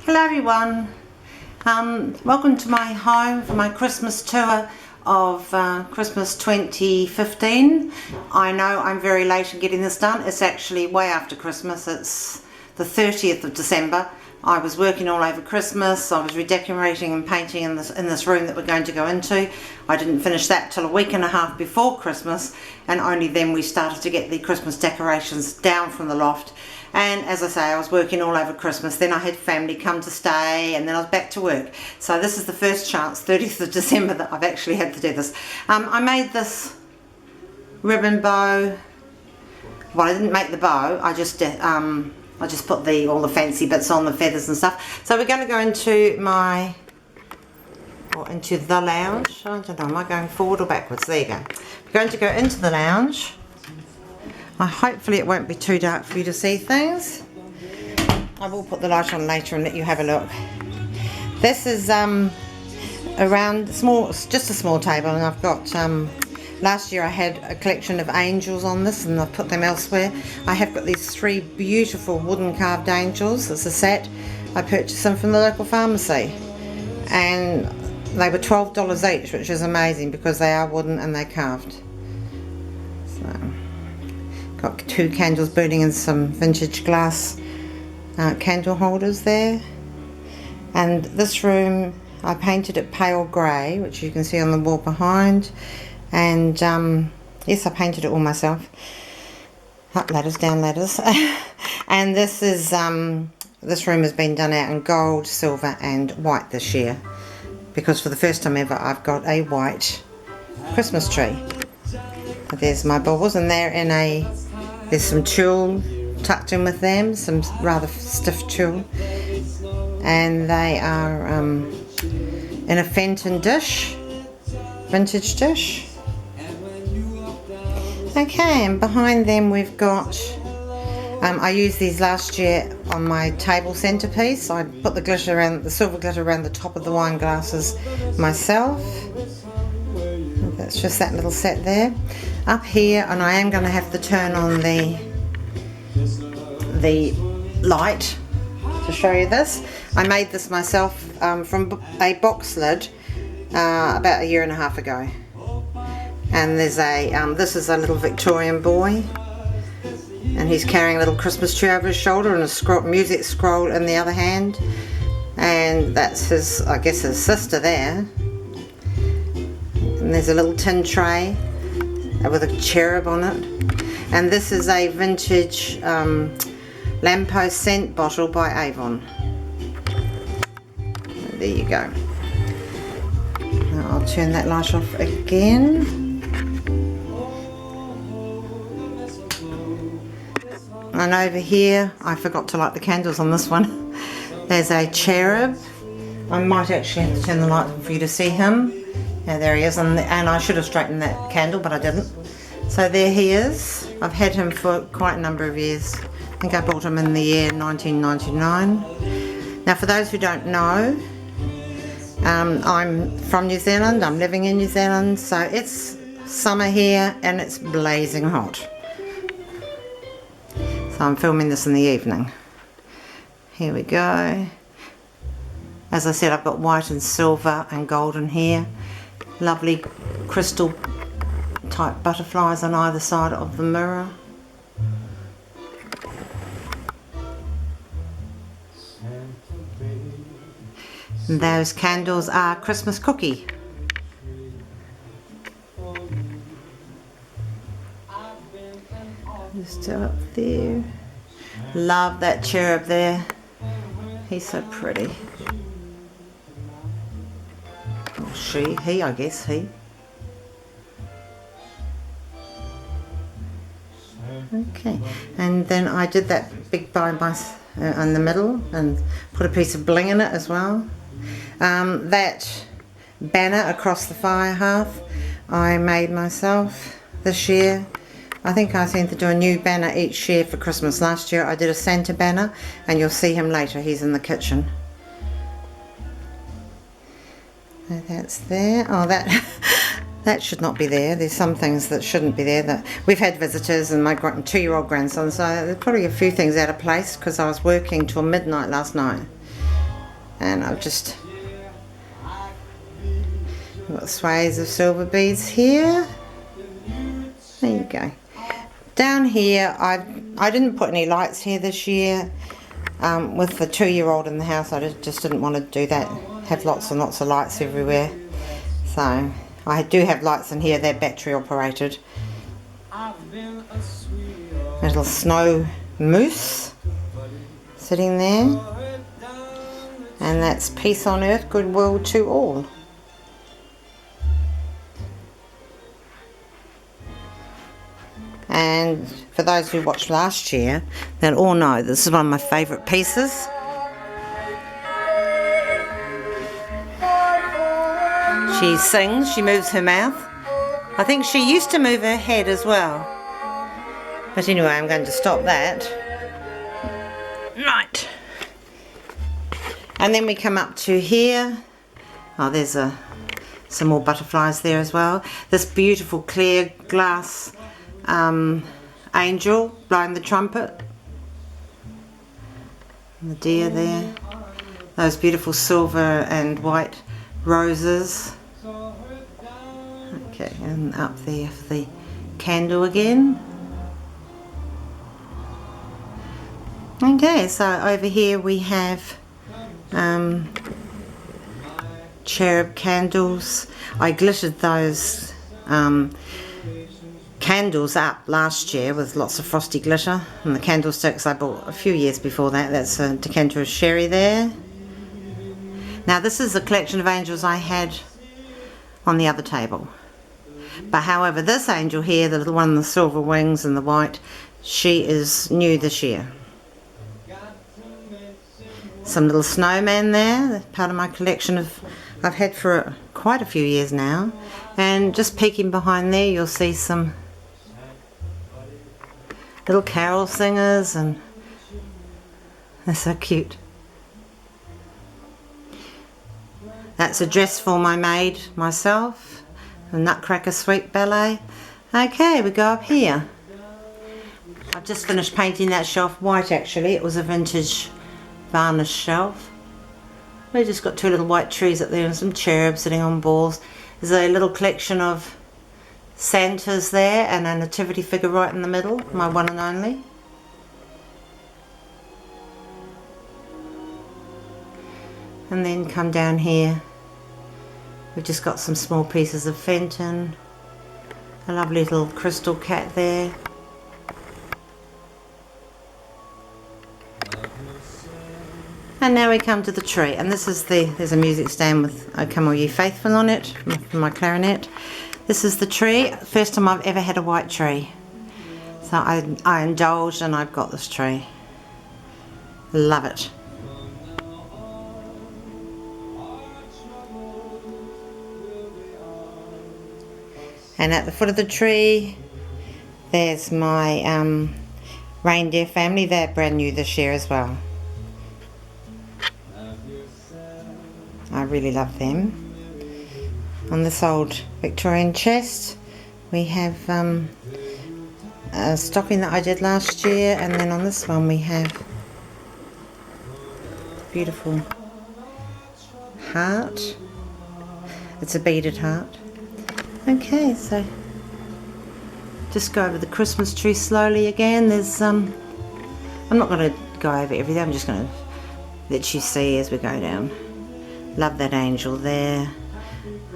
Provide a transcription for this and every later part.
Hello everyone, welcome to my home for my Christmas tour of Christmas 2015. I know I'm very late in getting this done. It's actually way after Christmas. It's the 30th of December. I was working all over Christmas. I was redecorating and painting in this room that we're going to go into. I didn't finish that till a week and a half before Christmas, and only then we started to get the Christmas decorations down from the loft. And as I say, I was working all over Christmas. Then I had family come to stay, and then I was back to work. So this is the first chance, 30th of December, that I've actually had to do this. I made this ribbon bow. Well, I didn't make the bow. I just put all the fancy bits on, the feathers and stuff. So we're going to go into into the lounge. I don't know, am I going forward or backwards? There you go. We're going to go into the lounge. Hopefully it won't be too dark for you to see things. I will put the light on later and let you have a look. This is just a small table, and I've got last year I had a collection of angels on this, and I've put them elsewhere. I have got these 3 beautiful wooden carved angels. It's a set. I purchased them from the local pharmacy, and they were $12 each, which is amazing because they are wooden and they're carved. So, got 2 candles burning in some vintage glass candle holders there. And this room I painted it pale grey, which you can see on the wall behind. And yes, I painted it all myself. Up ladders, down ladders. And this is this room has been done out in gold, silver and white this year, because for the first time ever I've got a white Christmas tree. There's my baubles, and there's some tulle tucked in with them, some rather stiff tulle, and they are in a Fenton dish, vintage dish. Okay, and behind them we've got, I used these last year on my table centerpiece. I put the silver glitter around the top of the wine glasses myself. That's just that little set there. Up here, and I am going to have to turn on the light to show you this. I made this myself from a box lid about 1.5 years ago. And there's this is a little Victorian boy, and he's carrying a little Christmas tree over his shoulder and a music scroll in the other hand, and that's his, I guess, his sister there. And there's a little tin tray with a cherub on it, and this is a vintage lamppost scent bottle by Avon. And there you go. Now I'll turn that light off again. And over here, I forgot to light the candles on this one. There's a cherub. I might actually have to turn the light on for you to see him. Yeah, there he is, and I should have straightened that candle, but I didn't. So there he is. I've had him for quite a number of years. I think I bought him in the year 1999. Now, for those who don't know, I'm from New Zealand. I'm living in New Zealand, so it's summer here and it's blazing hot. So I'm filming this in the evening. Here we go. As I said, I've got white and silver and golden here. Lovely crystal type butterflies on either side of the mirror. And those candles are Christmas cookie. Just up there. Love that cherub there. He's so pretty. Or he, I guess he. Okay, and then I did that big bow in the middle and put a piece of bling in it as well. That banner across the fire hearth I made myself this year. I think I seem to do a new banner each year for Christmas. Last year I did a Santa banner, and you'll see him later. He's in the kitchen. So that's there. Oh, that should not be there. There's some things that shouldn't be there. That we've had visitors and my 2-year-old grandson, so there's probably a few things out of place because I was working till midnight last night. And I've just got sways of silver beads here. There you go. Down here, I didn't put any lights here this year. With the 2-year-old in the house, I just didn't want to do that, have lots and lots of lights everywhere. So I do have lights in here, they're battery operated. A little snow moose sitting there. And that's peace on earth, goodwill to all. And for those who watched last year, they'll all know this is one of my favourite pieces. She sings, she moves her mouth. I think she used to move her head as well. But anyway, I'm going to stop that. Right. And then we come up to here. Oh, there's some more butterflies there as well. This beautiful clear glass angel blowing the trumpet. And the deer there. Those beautiful silver and white roses. Okay, and up there for the candle again. Okay, so over here we have cherub candles. I glittered those candles up last year with lots of frosty glitter, and the candlesticks I bought a few years before that. That's a decanter of sherry there. Now this is a collection of angels I had on the other table, but however this angel here, the little one with the silver wings and the white, she is new this year. Some little snowman there, part of my collection I've had for quite a few years now. And just peeking behind there you'll see some little carol singers, and they're so cute. That's a dress form I made myself, a Nutcracker Sweet Ballet. Okay, we go up here. I've just finished painting that shelf white actually. It was a vintage varnish shelf. We've just got 2 little white trees up there and some cherubs sitting on balls. There's a little collection of Santas there and a nativity figure right in the middle, my one and only. And then come down here. We've just got some small pieces of Fenton, a lovely little crystal cat there. And now we come to the tree, and this is there's a music stand with "O Come All Ye Faithful" on it from my clarinet. This is the tree. First time I've ever had a white tree. So I indulged and I've got this tree. Love it. And at the foot of the tree, there's my reindeer family. They're brand new this year as well. I really love them. On this old Victorian chest we have a stocking that I did last year, and then on this one we have a beautiful heart. It's a beaded heart. Okay, so just go over the Christmas tree slowly again. There's I'm not going to go over everything, I'm just going to let you see as we go down. Love that angel there.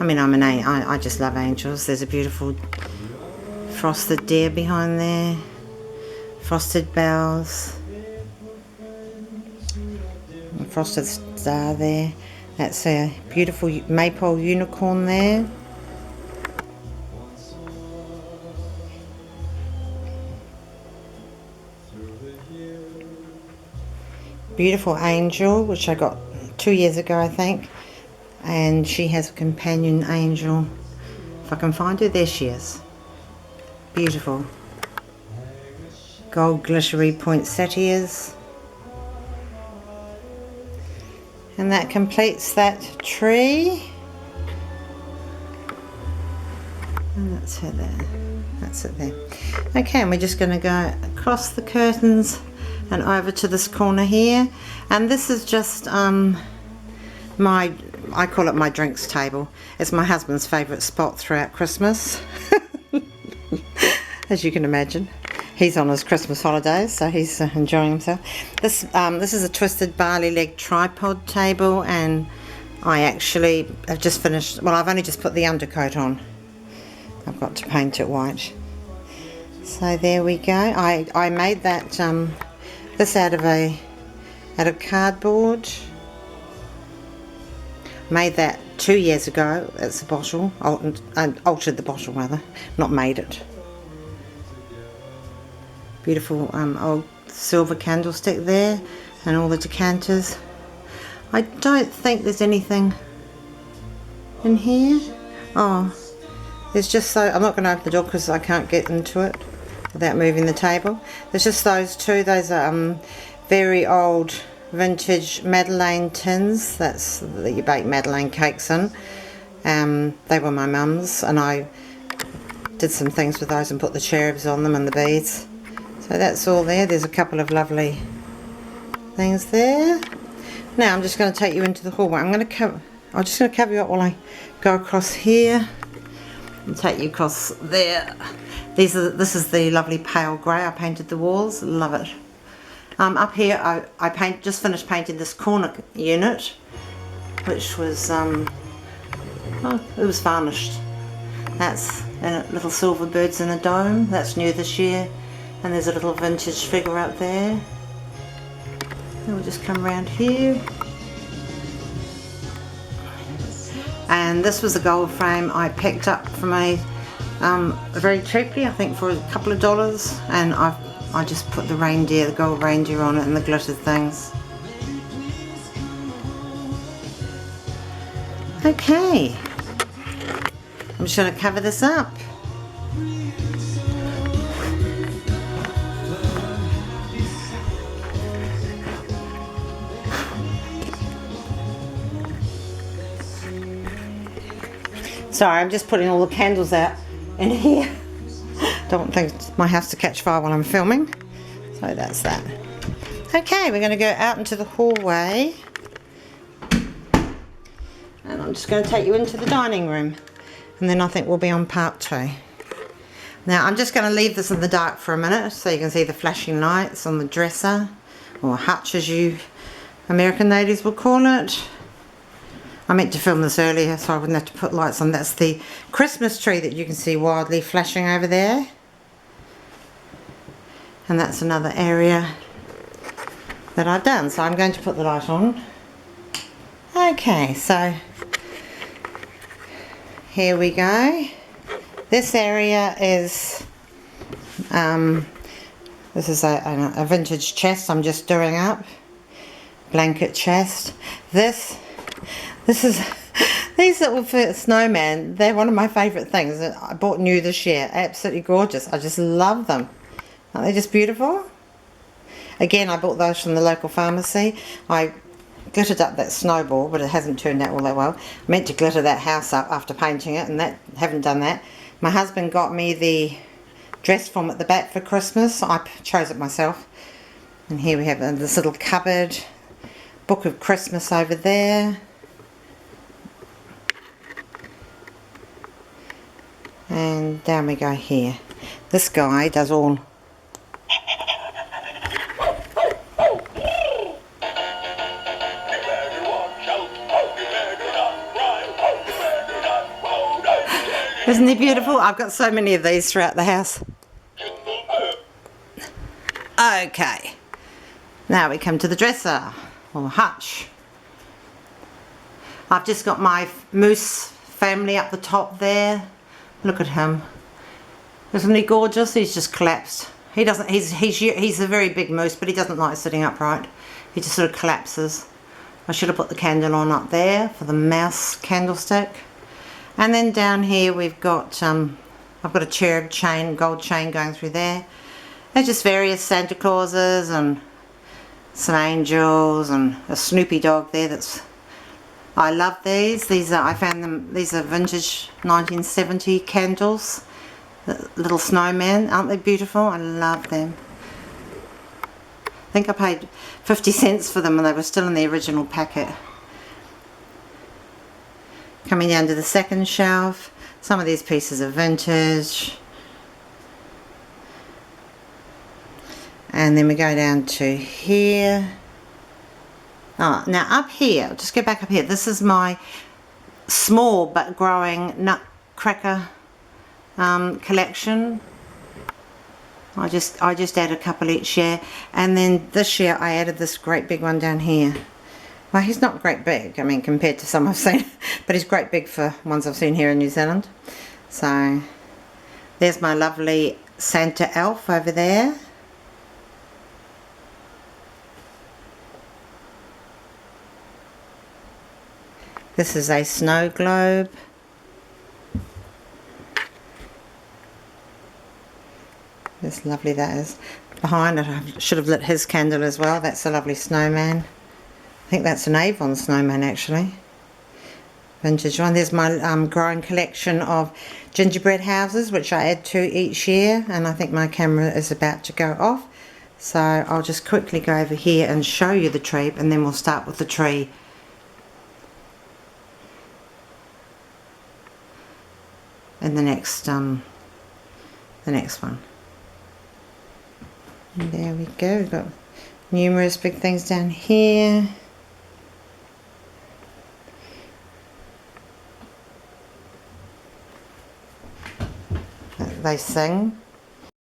I mean, I just love angels. There's a beautiful frosted deer behind there, frosted bells, a frosted star there. That's a beautiful maypole unicorn there. Beautiful angel, which I got 2 years ago, I think, and she has a companion angel. If I can find her, there she is. Beautiful gold glittery poinsettias, and that completes that tree. And that's her there. That's it there. Okay, and we're just going to go across the curtains and over to this corner here, and this is just I call it my drinks table. It's my husband's favourite spot throughout Christmas. As you can imagine. He's on his Christmas holidays, so he's enjoying himself. This is a twisted barley leg tripod table, and I actually have just finished, well, I've only just put the undercoat on. I've got to paint it white. So there we go. I made that this out of cardboard. Made that 2 years ago. It's a bottle. Altered the bottle rather, not made it. Beautiful old silver candlestick there, and all the decanters. I don't think there's anything in here. Oh, there's just so, I'm not going to open the door because I can't get into it without moving the table. There's just those two. Those are very old vintage Madeleine tins. That's that you bake Madeleine cakes in. They were my mum's, and I did some things with those and put the cherubs on them and the beads. So that's all there. There's a couple of lovely things there. Now I'm just going to take you into the hallway. I'm just going to cover you up while I go across here and take you across there. This is the lovely pale grey. I painted the walls. Love it. Up here I just finished painting this corner unit, which was it was varnished. That's little silver birds in a dome. That's new this year. And there's a little vintage figure up there. And we'll just come around here. And this was a gold frame I picked up from very cheaply, I think for a couple of dollars. And I just put the gold reindeer on it and the glittered things. Okay. I'm just going to cover this up. Sorry, I'm just putting all the candles out in here. Don't think my house to catch fire while I'm filming. So that's that. Okay, we're going to go out into the hallway. And I'm just going to take you into the dining room. And then I think we'll be on part 2. Now I'm just going to leave this in the dark for a minute so you can see the flashing lights on the dresser. Or hutch as you American ladies will call it. I meant to film this earlier so I wouldn't have to put lights on. That's the Christmas tree that you can see wildly flashing over there. And that's another area that I've done. So I'm going to put the light on. Okay, so here we go. This area is this is a vintage chest I'm just doing up. Blanket chest. This is these little snowmen. They're one of my favourite things that I bought new this year. Absolutely gorgeous. I just love them. Aren't they just beautiful? Again, I bought those from the local pharmacy. I glittered up that snowball, but it hasn't turned out all that well. I meant to glitter that house up after painting it, and haven't done that. My husband got me the dress form at the back for Christmas. I chose it myself. And here we have this little cupboard. Book of Christmas over there. And down we go here. This guy does all. Isn't he beautiful? I've got so many of these throughout the house. Okay. Now we come to the dresser, or hutch. I've just got my moose family up the top there. Look at him. Isn't he gorgeous? He's just collapsed. He doesn't. He's a very big moose, but he doesn't like sitting upright. He just sort of collapses. I should have put the candle on up there for the mouse candlestick. And then down here we've got I've got a cherub chain, gold chain going through there. There's just various Santa Clauses and some angels and a Snoopy dog there. I love these. These are vintage 1970 candles. The little snowmen, aren't they beautiful? I love them. I think I paid 50 cents for them when they were still in the original packet. Coming down to the second shelf, some of these pieces are vintage. And then we go down to here. Oh, now up here, just go back up here. This is my small but growing Nutcracker collection. I just add a couple each year, and then this year I added this great big one down here. Well, he's not great big, I mean, compared to some I've seen, but he's great big for ones I've seen here in New Zealand. So there's my lovely Santa elf over there. This is a snow globe. This lovely that is. Behind it, I should have lit his candle as well. That's a lovely snowman. I think that's an Avon snowman actually. Vintage one. There's my growing collection of gingerbread houses, which I add to each year, and I think my camera is about to go off. So I'll just quickly go over here and show you the tree, and then we'll start with the tree. And the next one. And there we go. We've got numerous big things down here. They sing.